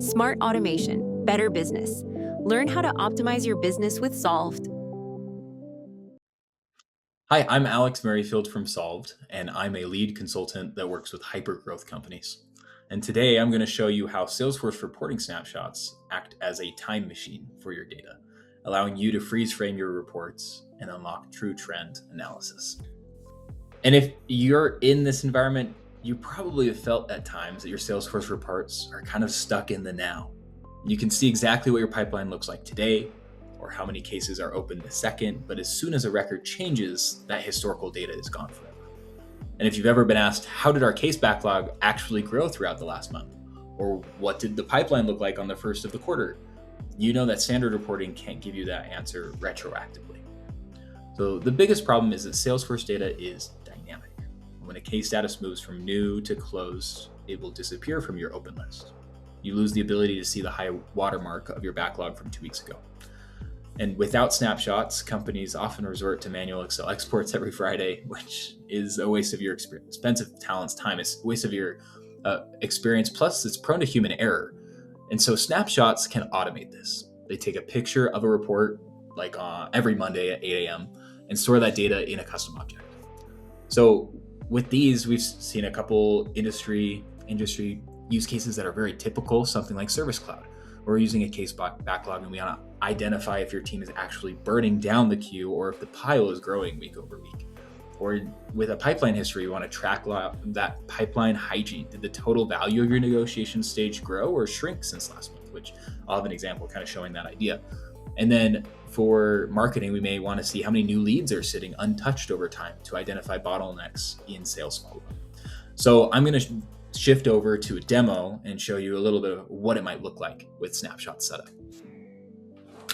Smart automation, better business. Learn how to optimize your business with Solved. Hi, I'm Alex Merrifield from Solved, and I'm a lead consultant that works with hypergrowth companies. And today I'm going to show you how Salesforce reporting snapshots act as a time machine for your data, allowing you to freeze frame your reports and unlock true trend analysis. And if you're in this environment, you probably have felt at times that your Salesforce reports are kind of stuck in the now. You can see exactly what your pipeline looks like today, or how many cases are open this second, but as soon as a record changes, that historical data is gone forever. And if you've ever been asked, how did our case backlog actually grow throughout the last month? Or what did the pipeline look like on the first of the quarter? You know that standard reporting can't give you that answer retroactively. So the biggest problem is that Salesforce data is dynamic. When a case status moves from new to closed, it will disappear from your open list. You lose the ability to see the high watermark of your backlog from 2 weeks ago. And without snapshots, companies often resort to manual Excel exports every Friday, which is a waste of your expensive talent's time. It's a waste of your experience, plus it's prone to human error. And so snapshots can automate this. They take a picture of a report like every Monday at 8 a.m. and store that data in a custom object. So with these, we've seen a couple industry use cases that are very typical, something like Service Cloud. We're using a case backlog and we want to identify if your team is actually burning down the queue or if the pile is growing week over week. Or with a pipeline history, we want to track that pipeline hygiene. Did the total value of your negotiation stage grow or shrink since last month? Which I'll have an example kind of showing that idea. And then for marketing, we may want to see how many new leads are sitting untouched over time to identify bottlenecks in sales follow-up. So I'm going to shift over to a demo and show you a little bit of what it might look like with snapshot setup.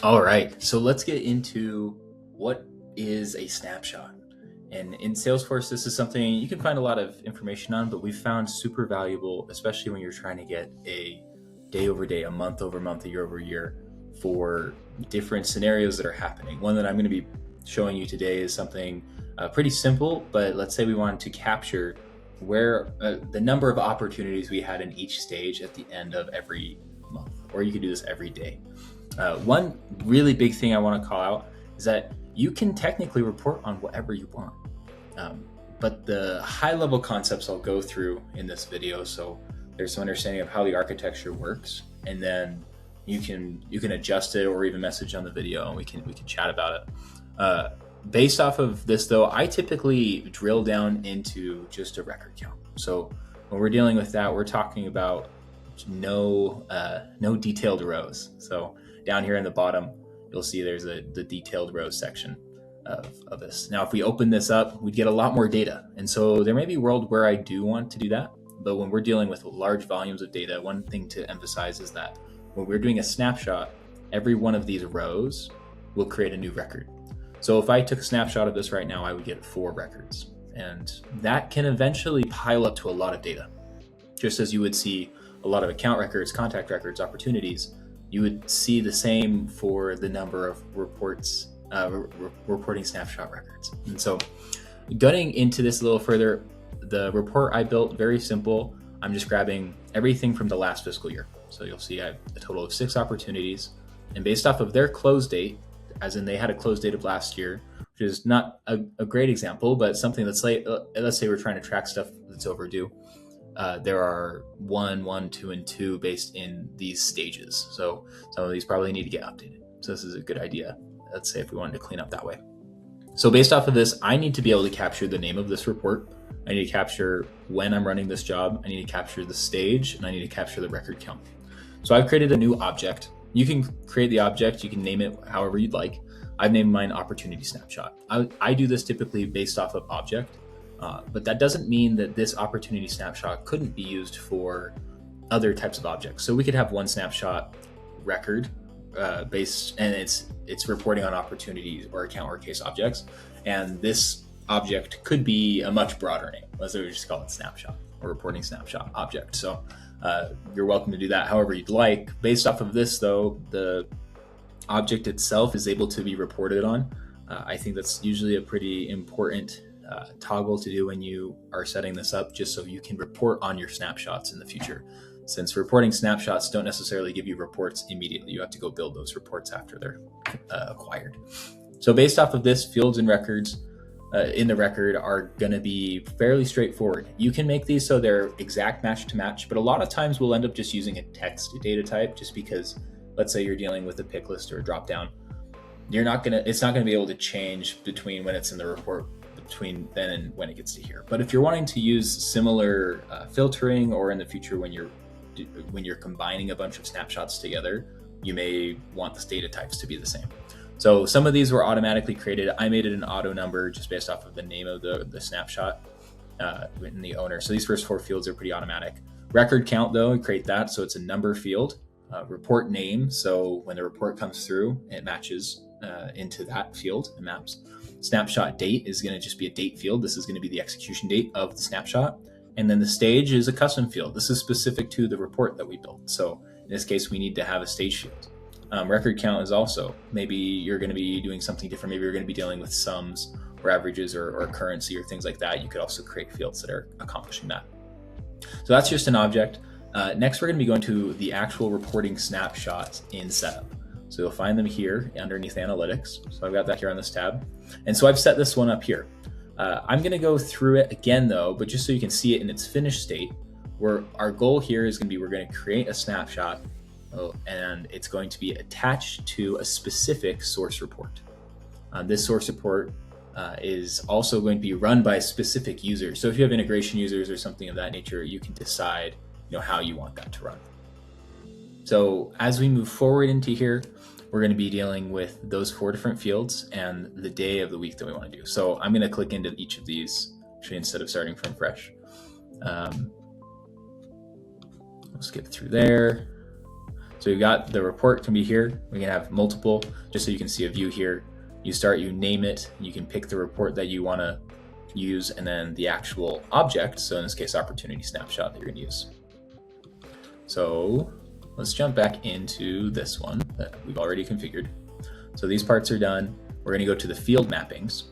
All right, so let's get into what is a snapshot. And in Salesforce, this is something you can find a lot of information on, but we've found super valuable, especially when you're trying to get a day over day, a month over month, a year over year for different scenarios that are happening. One that I'm going to be showing you today is something pretty simple, but let's say we wanted to capture where the number of opportunities we had in each stage at the end of every month, or you could do this every day. One really big thing I want to call out is that you can technically report on whatever you want, but the high level concepts I'll go through in this video. So there's some understanding of how the architecture works, and then you can adjust it or even message on the video, and we can chat about it. Based off of this though, I typically drill down into just a record count. So when we're dealing with that, we're talking about no detailed rows. So down here in the bottom, you'll see there's the detailed rows section of this. Now, if we open this up, we'd get a lot more data. And so there may be a world where I do want to do that. But when we're dealing with large volumes of data, one thing to emphasize is that when we're doing a snapshot, every one of these rows will create a new record. So if I took a snapshot of this right now, I would get 4 records. And that can eventually pile up to a lot of data. Just as you would see a lot of account records, contact records, opportunities, you would see the same for the number of reports, reporting snapshot records. And so getting into this a little further, the report I built, very simple. I'm just grabbing everything from the last fiscal year. So you'll see I have a total of 6 opportunities. And based off of their close date, as in they had a close date of last year, which is not a great example, but something that's like, let's say we're trying to track stuff that's overdue. There are 1, 1, 2, and 2 based in these stages. So some of these probably need to get updated. So this is a good idea. Let's say if we wanted to clean up that way. So based off of this, I need to be able to capture the name of this report. I need to capture when I'm running this job. I need to capture the stage, and I need to capture the record count. So I've created a new object. You can create the object, you can name it however you'd like. I've named mine Opportunity Snapshot. I do this typically based off of object, but that doesn't mean that this Opportunity Snapshot couldn't be used for other types of objects. So we could have one snapshot record based, and it's reporting on opportunities or account or case objects. And this object could be a much broader name. Let's say we just call it snapshot or reporting snapshot object. So you're welcome to do that however you'd like. Based off of this though, the object itself is able to be reported on. I think that's usually a pretty important toggle to do when you are setting this up, just so you can report on your snapshots in the future. since reporting snapshots don't necessarily give you reports immediately. You have to go build those reports after they're acquired. So based off of this, fields and records in the record are going to be fairly straightforward. You can make these so they're exact match to match, but a lot of times we'll end up just using a text data type, just because let's say you're dealing with a pick list or a drop down. It's not going to be able to change between when it's in the report between then and when it gets to here. But if you're wanting to use similar filtering, or in the future when you're combining a bunch of snapshots together, you may want the data types to be the same. So some of these were automatically created. I made it an auto number just based off of the name of the snapshot and the owner. So these first 4 fields are pretty automatic. Record count, though, we create that so it's a number field. Report name, so when the report comes through, it matches into that field and maps. Snapshot date is going to just be a date field. This is going to be the execution date of the snapshot. And then the stage is a custom field. This is specific to the report that we built. So in this case, we need to have a stage field. Record count is also, maybe you're going to be doing something different. Maybe you're going to be dealing with sums or averages or currency or things like that. You could also create fields that are accomplishing that. So that's just an object. Next, we're going to be going to the actual reporting snapshots in setup. So you'll find them here underneath analytics. So I've got that here on this tab. And so I've set this one up here. I'm going to go through it again though, but just so you can see it in its finished state, where our goal here is going to be, we're going to create a snapshot and it's going to be attached to a specific source report. This source report is also going to be run by a specific user. So if you have integration users or something of that nature, you can decide how you want that to run. So as we move forward into here, we're going to be dealing with those 4 different fields and the day of the week that we want to do. So I'm going to click into each of these, actually, instead of starting from fresh. I'll skip through there. So you've got the report can be here. We can have multiple, just so you can see a view here. You name it, you can pick the report that you want to use, and then the actual object. So in this case, opportunity snapshot that you're going to use. So let's jump back into this one that we've already configured. So these parts are done. We're going to go to the field mappings.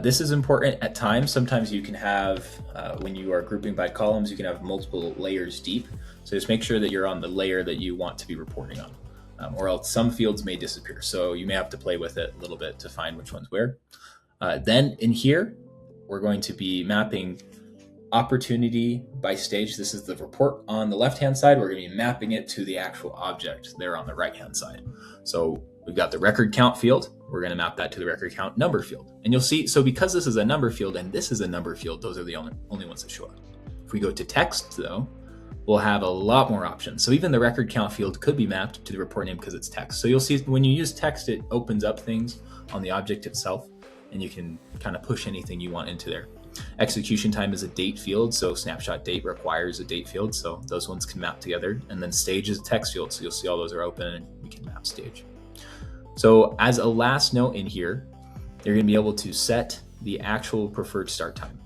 This is important at times. Sometimes you can have, when you are grouping by columns, you can have multiple layers deep. So just make sure that you're on the layer that you want to be reporting on, or else some fields may disappear. So you may have to play with it a little bit to find which one's where. Then in here, we're going to be mapping opportunity by stage. This is the report on the left-hand side. We're going to be mapping it to the actual object there on the right-hand side. So we've got the record count field. We're going to map that to the record count number field. And you'll see, so because this is a number field and this is a number field, those are the only ones that show up. If we go to text though, we'll have a lot more options. So even the record count field could be mapped to the report name because it's text. So you'll see when you use text, it opens up things on the object itself and you can kind of push anything you want into there. Execution time is a date field, so snapshot date requires a date field, so those ones can map together. And then stage is a text field, so you'll see all those are open and we can map stage. So as a last note in here, you're going to be able to set the actual preferred start time.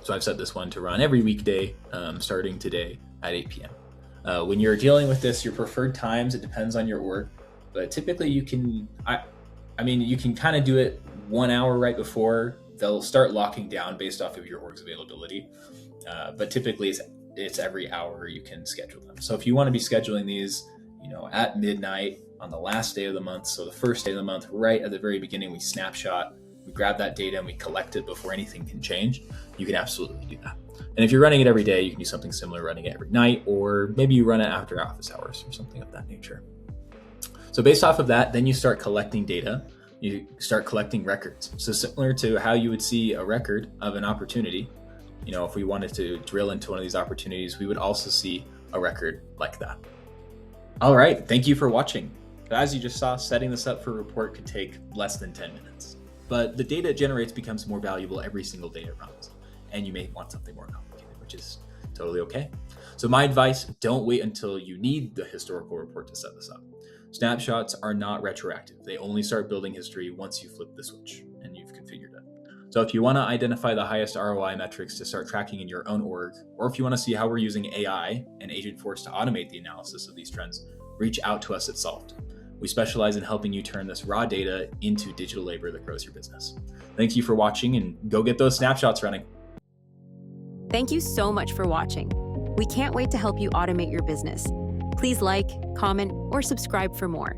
So I've set this one to run every weekday, starting today at 8 p.m. When you're dealing with this, your preferred times, it depends on your org, but typically you can, you can kind of do it 1 hour right before. They'll start locking down based off of your org's availability. But typically it's every hour you can schedule them. So if you want to be scheduling these, at midnight on the last day of the month, so the first day of the month, right at the very beginning, we snapshot, we grab that data and we collect it before anything can change, you can absolutely do that. And if you're running it every day, you can do something similar, running it every night, or maybe you run it after office hours or something of that nature. So based off of that, then you start collecting data. You start collecting records. So similar to how you would see a record of an opportunity, if we wanted to drill into one of these opportunities, we would also see a record like that. All right, thank you for watching. As you just saw, setting this up for a report could take less than 10 minutes, but the data it generates becomes more valuable every single day it runs. And you may want something more complicated, which is totally okay. So my advice, don't wait until you need the historical report to set this up. Snapshots are not retroactive. They only start building history once you flip the switch and you've configured it. So if you want to identify the highest ROI metrics to start tracking in your own org, or if you want to see how we're using AI and Agentforce to automate the analysis of these trends, reach out to us at Solved. We specialize in helping you turn this raw data into digital labor that grows your business. Thank you for watching, and go get those snapshots running. Thank you so much for watching. We can't wait to help you automate your business. Please like, comment, or subscribe for more.